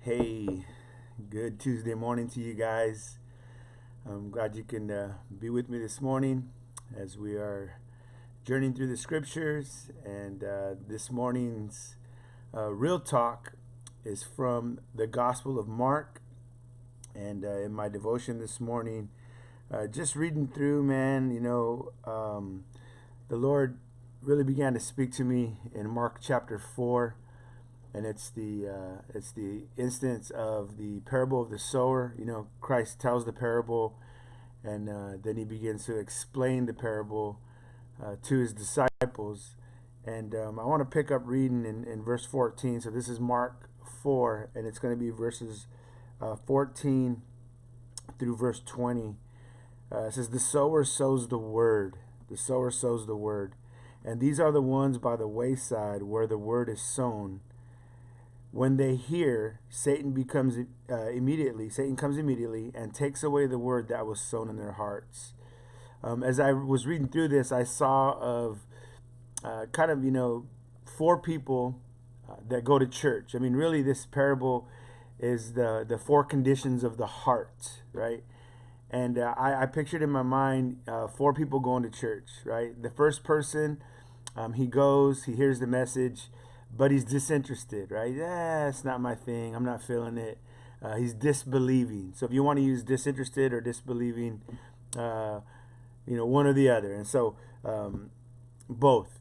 Hey, good Tuesday morning to you guys. I'm glad you can be with me this morning as we are journeying through the scriptures. And this morning's real talk is from the Gospel of Mark. And in my devotion this morning, just reading through, man, the Lord really began to speak to me in Mark chapter 4, and it's the instance of the parable of the sower. Christ tells the parable, and then he begins to explain the parable to his disciples. And I want to pick up reading in verse 14. So this is Mark 4, and it's going to be verses 14 through verse 20. It says, "The sower sows the word. The sower sows the word. And these are the ones by the wayside where the word is sown. When they hear, Satan comes immediately and takes away the word that was sown in their hearts." As I was reading through this, I saw of four people that go to church. I mean, really, this parable is the four conditions of the heart, right? And I pictured in my mind four people going to church, right? The first person, he goes, he hears the message, but he's disinterested, right? Yeah, it's not my thing. I'm not feeling it. He's disbelieving. So if you want to use disinterested or disbelieving, uh, one or the other. And so both.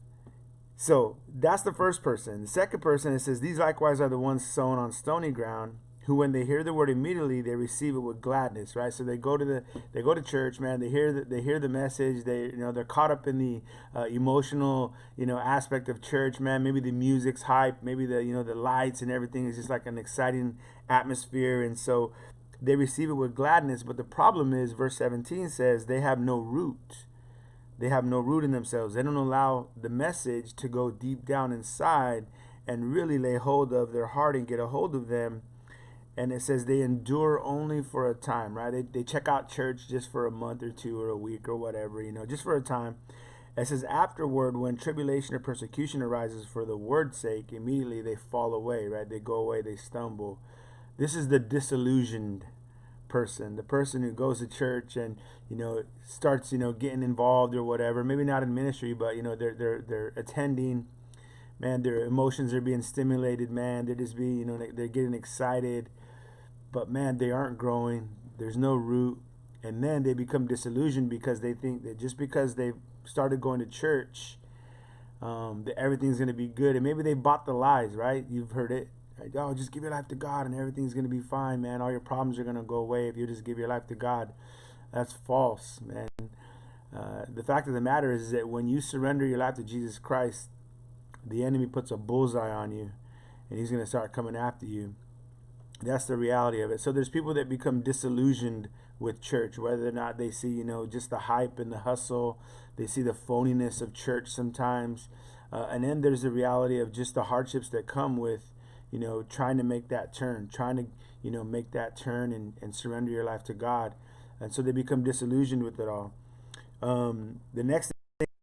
So that's the first person. The second person, it says, "These likewise are the ones sown on stony ground, who when they hear the word immediately they receive it with gladness." Right. So they go to church, man. They hear the message. They're caught up in the emotional aspect of church, man. Maybe the music's hype. Maybe the lights and everything is just like an exciting atmosphere, and so they receive it with gladness. But the problem is, verse 17 says, they have no root. They have no root in themselves. They don't allow the message to go deep down inside and really lay hold of their heart and get a hold of them. And it says they endure only for a time, right? They check out church just for a month or two or a week or whatever, just for a time. It says, "Afterward, when tribulation or persecution arises for the word's sake, immediately they fall away," right? They go away, they stumble. This is the disillusioned person, the person who goes to church and starts getting involved or whatever. Maybe not in ministry, but they're attending. Man, their emotions are being stimulated. Man, they're just being they're getting excited, but man, they aren't growing. There's no root, and then they become disillusioned because they think that just because they've started going to church, that everything's going to be good. And maybe they bought the lies, right? You've heard it. Like, "Oh, just give your life to God and everything's going to be fine, man. All your problems are going to go away if you just give your life to God." That's false, man. The fact of the matter is that when you surrender your life to Jesus Christ, the enemy puts a bullseye on you and he's going to start coming after you. That's the reality of it. So there's people that become disillusioned with church, whether or not they see, just the hype and the hustle. They see the phoniness of church sometimes. And then there's the reality of just the hardships that come with, trying to make that turn, make that turn and surrender your life to God. And so they become disillusioned with it all. The next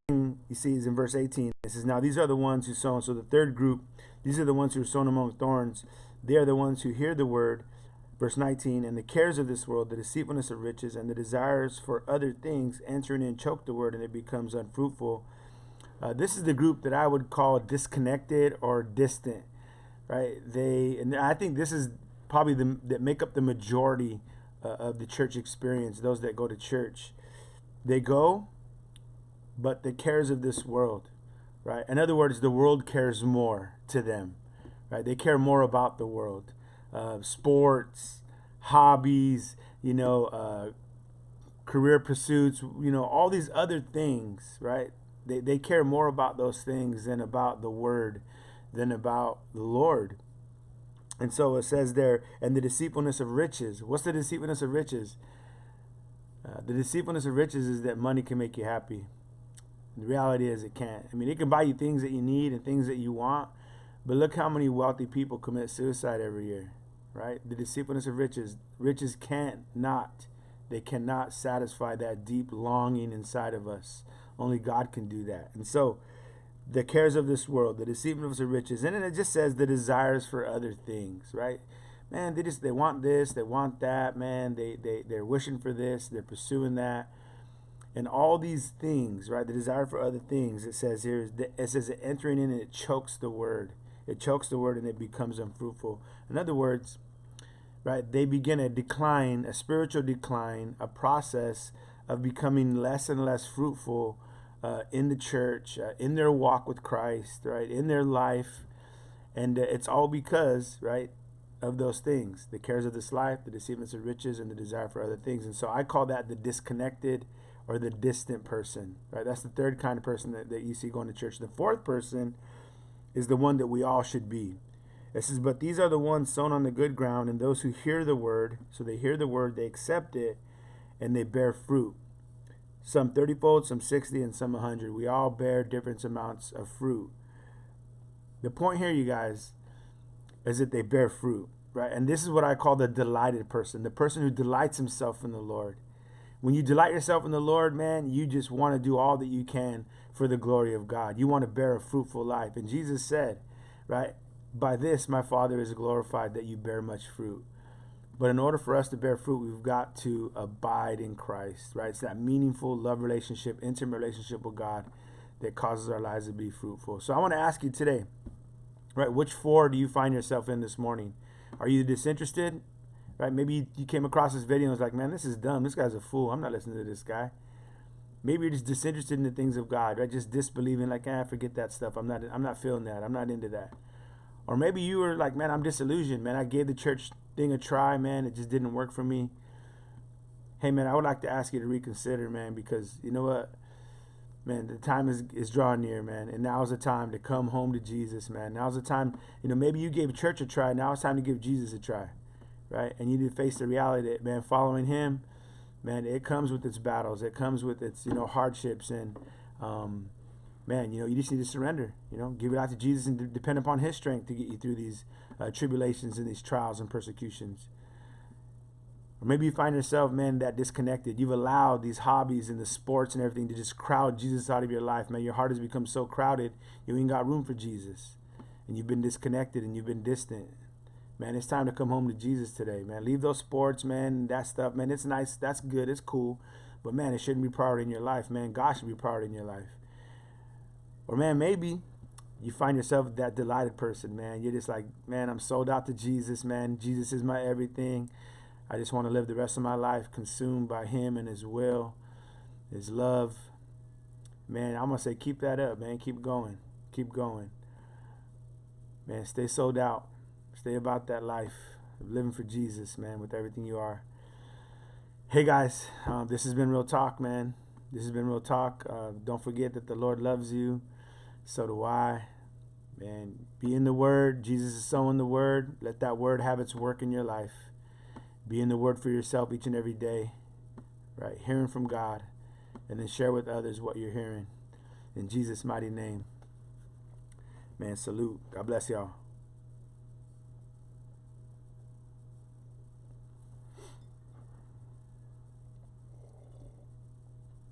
thing you see is in verse 18. It says, "Now these are the ones who sown." So the third group, these are the ones who are sown among thorns. They are the ones who hear the word. Verse 19, "And the cares of this world, the deceitfulness of riches, and the desires for other things enter in and choke the word, and it becomes unfruitful." This is the group that I would call disconnected or distant, right? And I think this is probably that make up the majority of the church experience. Those that go to church, they go, but the cares of this world, right? In other words, the world cares more to them, right? They care more about the world, sports, hobbies, career pursuits, all these other things, right? They care more about those things than about the word, than about the Lord. And so it says there, "And the deceitfulness of riches." What's the deceitfulness of riches? The deceitfulness of riches is that money can make you happy. The reality is it can't. I mean, it can buy you things that you need and things that you want, but look how many wealthy people commit suicide every year, right? The deceitfulness of riches. Riches they cannot satisfy that deep longing inside of us. Only God can do that. And so the cares of this world, the deceitfulness of riches, and then it just says the desires for other things, right? man, they want this, they want that, man. They're wishing for this, they're pursuing that. And all these things, right? The desire for other things, it says here, it says that entering in, and it chokes the word. It chokes the word and it becomes unfruitful. In other words, right, they begin a decline, a spiritual decline, a process of becoming less and less fruitful in the church, in their walk with Christ, right, in their life. And it's all because, right, of those things, the cares of this life, the deceitfulness of riches, and the desire for other things. And so I call that the disconnected or the distant person, right? That's the third kind of person that you see going to church. The fourth person is the one that we all should be. It says, but these are the ones sown on the good ground, and those who hear the word. So they hear the word, they accept it, and they bear fruit. Some 30-fold, some 60, and some 100. We all bear different amounts of fruit. The point here, you guys, is that they bear fruit, right? And this is what I call the delighted person, the person who delights himself in the Lord. When you delight yourself in the Lord, man, you just want to do all that you can for the glory of God. You want to bear a fruitful life. And Jesus said, right, by this my Father is glorified, that you bear much fruit. But in order for us to bear fruit, we've got to abide in Christ, right? It's that meaningful love relationship, intimate relationship with God that causes our lives to be fruitful. So I want to ask you today, right, which four do you find yourself in this morning? Are you disinterested? Right? Maybe you came across this video and was like, man, this is dumb. This guy's a fool. I'm not listening to this guy. Maybe you're just disinterested in the things of God, right? Just disbelieving, like, forget that stuff. I'm not feeling that. I'm not into that. Or maybe you were like, man, I'm disillusioned, man. I gave the church thing a try, man. It just didn't work for me. Hey, man, I would like to ask you to reconsider, man, because you know what? Man, the time is drawing near, man. And now's the time to come home to Jesus, man. Now's the time, maybe you gave church a try. Now it's time to give Jesus a try. Right? And you need to face the reality that, man, following him, man, it comes with its battles. It comes with its, hardships. And, man, you just need to surrender, give it out to Jesus and depend upon his strength to get you through these tribulations and these trials and persecutions. Or maybe you find yourself, man, that disconnected. You've allowed these hobbies and the sports and everything to just crowd Jesus out of your life, man. Your heart has become so crowded, you ain't got room for Jesus. And you've been disconnected and you've been distant. Man, it's time to come home to Jesus today, man. Leave those sports, man, that stuff, man. It's nice, that's good, it's cool. But, man, it shouldn't be priority in your life, man. God should be priority in your life. Or, man, maybe you find yourself that delighted person, man. You're just like, man, I'm sold out to Jesus, man. Jesus is my everything. I just want to live the rest of my life consumed by him and his will, his love. Man, I'm going to say keep that up, man. Keep going. Keep going. Man, stay sold out. Stay about that life of living for Jesus, man, with everything you are. Hey, guys, this has been Real Talk, man. This has been Real Talk. Don't forget that the Lord loves you. So do I. Man, be in the Word. Jesus is so in the Word. Let that Word have its work in your life. Be in the Word for yourself each and every day, right? Hearing from God, and then share with others what you're hearing. In Jesus' mighty name. Man, salute. God bless y'all.